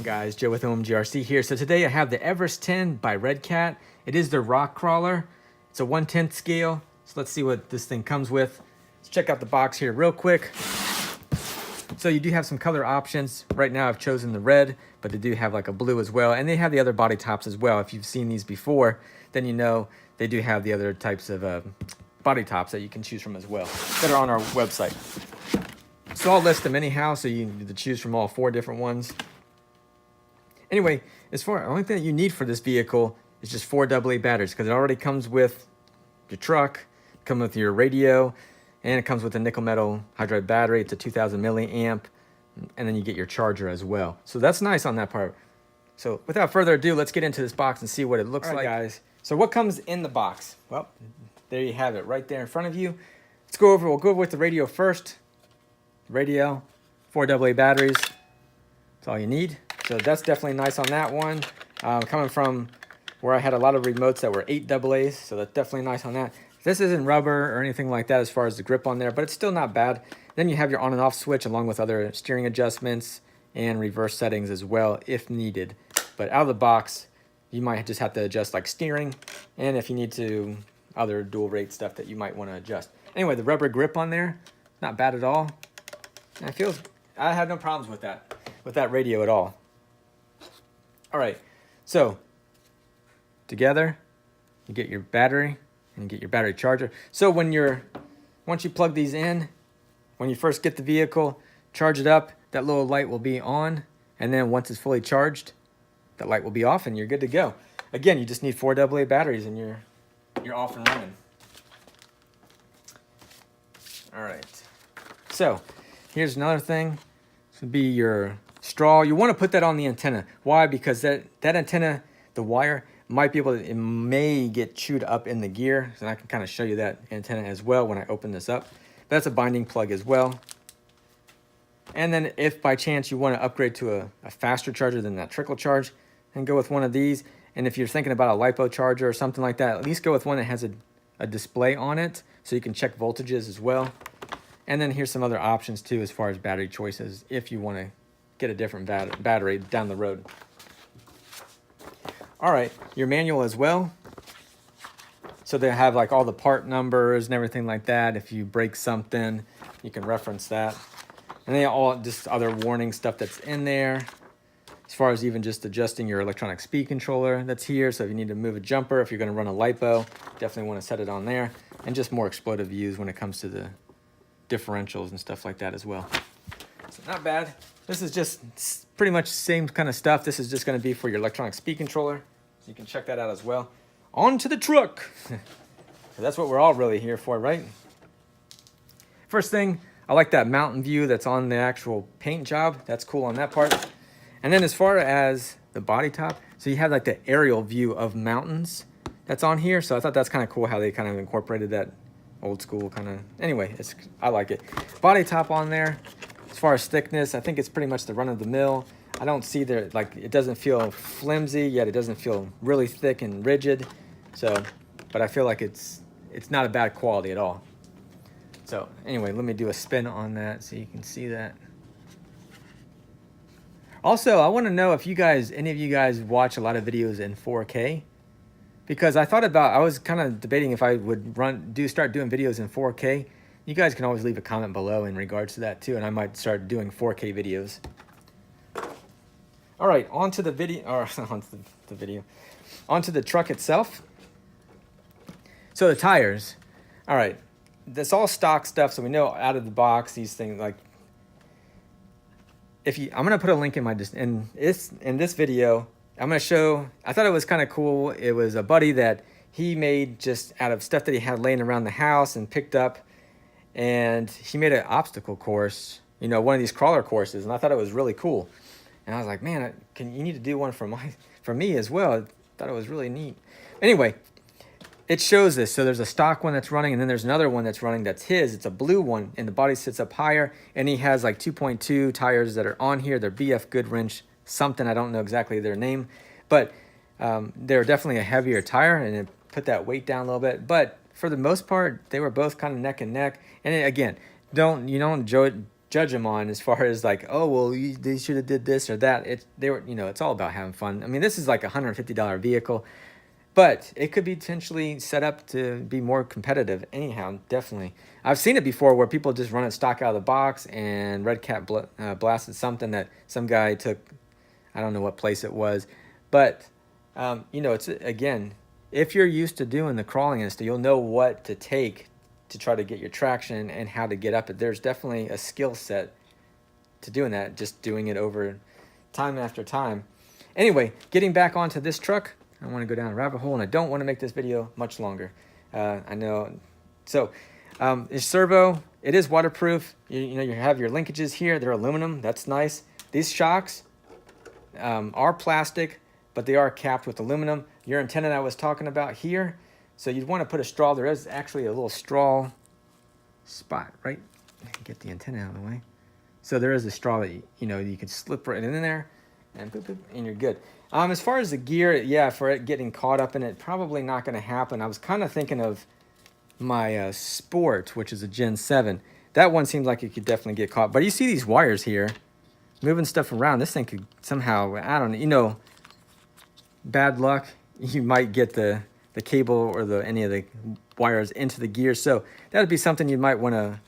guys, Joe with OMGRC here. So today I have the Everest 10 by Redcat. It is the rock crawler. It's a 1/10 scale. So let's see what this thing comes with. Let's check out the box here real quick. So you do have some color options. Right now I've chosen the red, but they do have like a blue as well. And they have the other body tops as well. If you've seen these before, then you know they do have the other types of body tops that you can choose from as well that are on our website. So I'll list them anyhow, so you need to choose from all 4 different ones. Anyway, the only thing that you need for this vehicle is just 4 AA batteries, because it already comes with your truck, comes with your radio, and it comes with a nickel metal hydride battery. It's a 2000 milliamp, and then you get your charger as well. So that's nice on that part. So without further ado, let's get into this box and see what it looks like, guys. So what comes in the box? Well, there you have it right there in front of you. We'll go over with the radio first. Radio, 4 AA batteries, that's all you need. So that's definitely nice on that one. Coming from where I had a lot of remotes that were 8 AA's, so that's definitely nice on that. This isn't rubber or anything like that as far as the grip on there, but it's still not bad. Then you have your on and off switch along with other steering adjustments and reverse settings as well if needed. But out of the box, you might just have to adjust like steering, and if you need to, other dual rate stuff that you might want to adjust. Anyway, the rubber grip on there, not bad at all. And I had no problems with that radio at all. All right, so together you get your battery and you get your battery charger. So once you plug these in, when you first get the vehicle, charge it up, that little light will be on, and then once it's fully charged, that light will be off and you're good to go. Again, you just need 4 AA batteries and you're off and running. All right, so here's another thing. This would be your straw. You want to put that on the antenna. Why? Because that antenna, the wire, it may get chewed up in the gear. So I can kind of show you that antenna as well when I open this up. That's a binding plug as well. And then if by chance you want to upgrade to a faster charger than that trickle charge, then go with one of these. And if you're thinking about a LiPo charger or something like that, at least go with one that has a display on it so you can check voltages as well. And then here's some other options too as far as battery choices if you want to get a different battery down the road. All right, your manual as well. So they have like all the part numbers and everything like that. If you break something, you can reference that. And then all just other warning stuff that's in there. As far as even just adjusting your electronic speed controller that's here. So if you need to move a jumper, if you're going to run a LiPo, definitely want to set it on there. And just more exploitive views when it comes to the differentials and stuff like that as well. So not bad. This is just pretty much the same kind of stuff. This is just going to be for your electronic speed controller. So you can check that out as well. On to the truck. That's what we're all really here for, right? First thing, I like that mountain view that's on the actual paint job. That's cool on that part. And then as far as the body top, so you have like the aerial view of mountains that's on here. So I thought that's kind of cool how they kind of incorporated that old school kind of. Anyway, I like it. Body top on there. As far as thickness, I think it's pretty much the run of the mill. I don't see there, like, it doesn't feel flimsy, yet it doesn't feel really thick and rigid. So, but I feel like it's not a bad quality at all. So anyway, let me do a spin on that so you can see that. Also, I want to know if any of you guys watch a lot of videos in 4K. Because I was kind of debating if I would start doing videos in 4K. You guys can always leave a comment below in regards to that too, and I might start doing 4K videos. All right, onto the truck itself. So the tires. All right, that's all stock stuff, so we know out of the box these things like. I'm gonna put a link in this video. I'm going to show, I thought it was kind of cool. It was a buddy that he made just out of stuff that he had laying around the house and picked up. And he made an obstacle course, one of these crawler courses. And I thought it was really cool. And I was like, man, you need to do one for me as well. I thought it was really neat. Anyway, it shows this. So there's a stock one that's running, and then there's another one that's running that's his. It's a blue one, and the body sits up higher. And he has like 2.2 tires that are on here. They're BF Goodwrench something, I don't know exactly their name, but they're definitely a heavier tire, and it put that weight down a little bit. But for the most part, they were both kind of neck and neck. And again, don't judge them on as far as like, oh, well, they should have did this or that. It's all about having fun. I mean, this is like a $150 vehicle, but it could be potentially set up to be more competitive anyhow, definitely. I've seen it before where people just run it stock out of the box, and Redcat blasted something that some guy took, I don't know what place it was. But, it's, again, if you're used to doing the crawling and stuff, you'll know what to take to try to get your traction and how to get up it. There's definitely a skill set to doing that, just doing it over time after time. Anyway, getting back onto this truck, I want to go down a rabbit hole, and I don't want to make this video much longer. I know. So, this servo, it is waterproof. You have your linkages here. They're aluminum. That's nice. These shocks are plastic, but they are capped with aluminum. Your antenna that I was talking about here, so you'd want to put a straw. There is actually a little straw spot, right? Get the antenna out of the way. So there is a straw that you can slip right in there, and boop, boop, and you're good. As far as the gear, yeah, for it getting caught up in it, probably not going to happen. I was kind of thinking of my Sport, which is a Gen 7. That one seems like it could definitely get caught. But you see these wires here, moving stuff around. This thing could somehow, I don't know, bad luck. You might get the cable or any of the wires into the gear. So that would be something you might want to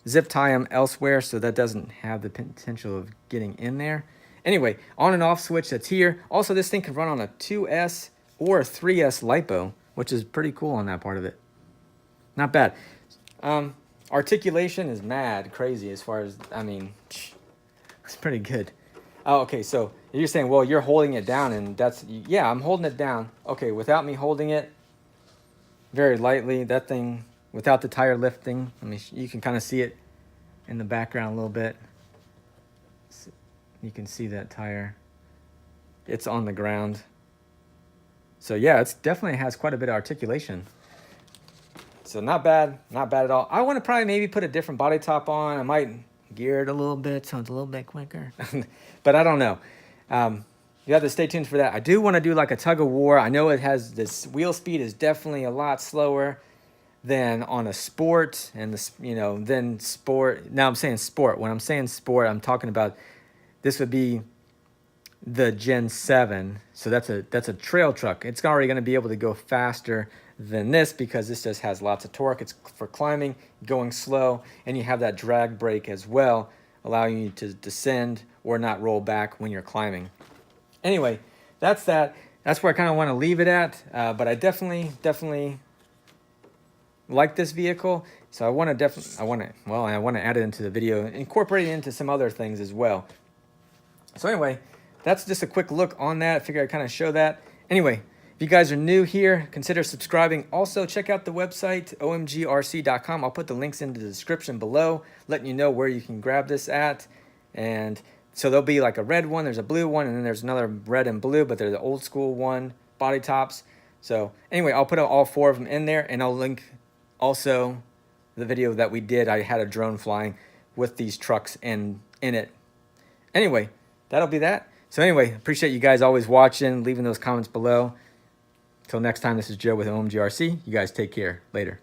zip tie them elsewhere so that doesn't have the potential of getting in there. Anyway, on and off switch that's here. Also, this thing can run on a 2S or a 3S LiPo, which is pretty cool on that part of it. Not bad. Articulation is mad crazy as far as, it's pretty good. Oh, okay, so you're saying, well, you're holding it down, and yeah, I'm holding it down. Okay, without me holding it very lightly, that thing, without the tire lifting, you can kind of see it in the background a little bit. You can see that tire. It's on the ground. So yeah, it definitely has quite a bit of articulation. So not bad at all. I want to probably maybe put a different body top on. I might gear it a little bit so it's a little bit quicker. But I don't know. You have to stay tuned for that. I do want to do like a tug of war. I know it has this wheel speed is definitely a lot slower than on a Sport, and then Sport. Now I'm saying Sport. When I'm saying Sport, I'm talking about this would be the Gen 7. So that's a trail truck. It's already going to be able to go faster than this because this just has lots of torque. It's for climbing, going slow, and you have that drag brake as well, allowing you to descend or not roll back when you're climbing. Anyway, that's that. That's where I kind of want to leave it at. But I definitely like this vehicle. So I want to add it into the video, incorporate it into some other things as well. So anyway, that's just a quick look on that. I figured I'd kind of show that. Anyway, if you guys are new here, consider subscribing. Also, check out the website, omgrc.com. I'll put the links in the description below, letting you know where you can grab this at. And so there'll be like a red one, there's a blue one, and then there's another red and blue, but they're the old school one, body tops. So anyway, I'll put all 4 of them in there, and I'll link also the video that we did. I had a drone flying with these trucks in it. Anyway, that'll be that. So anyway, appreciate you guys always watching, leaving those comments below. Till next time, this is Joe with OMGRC. You guys take care. Later.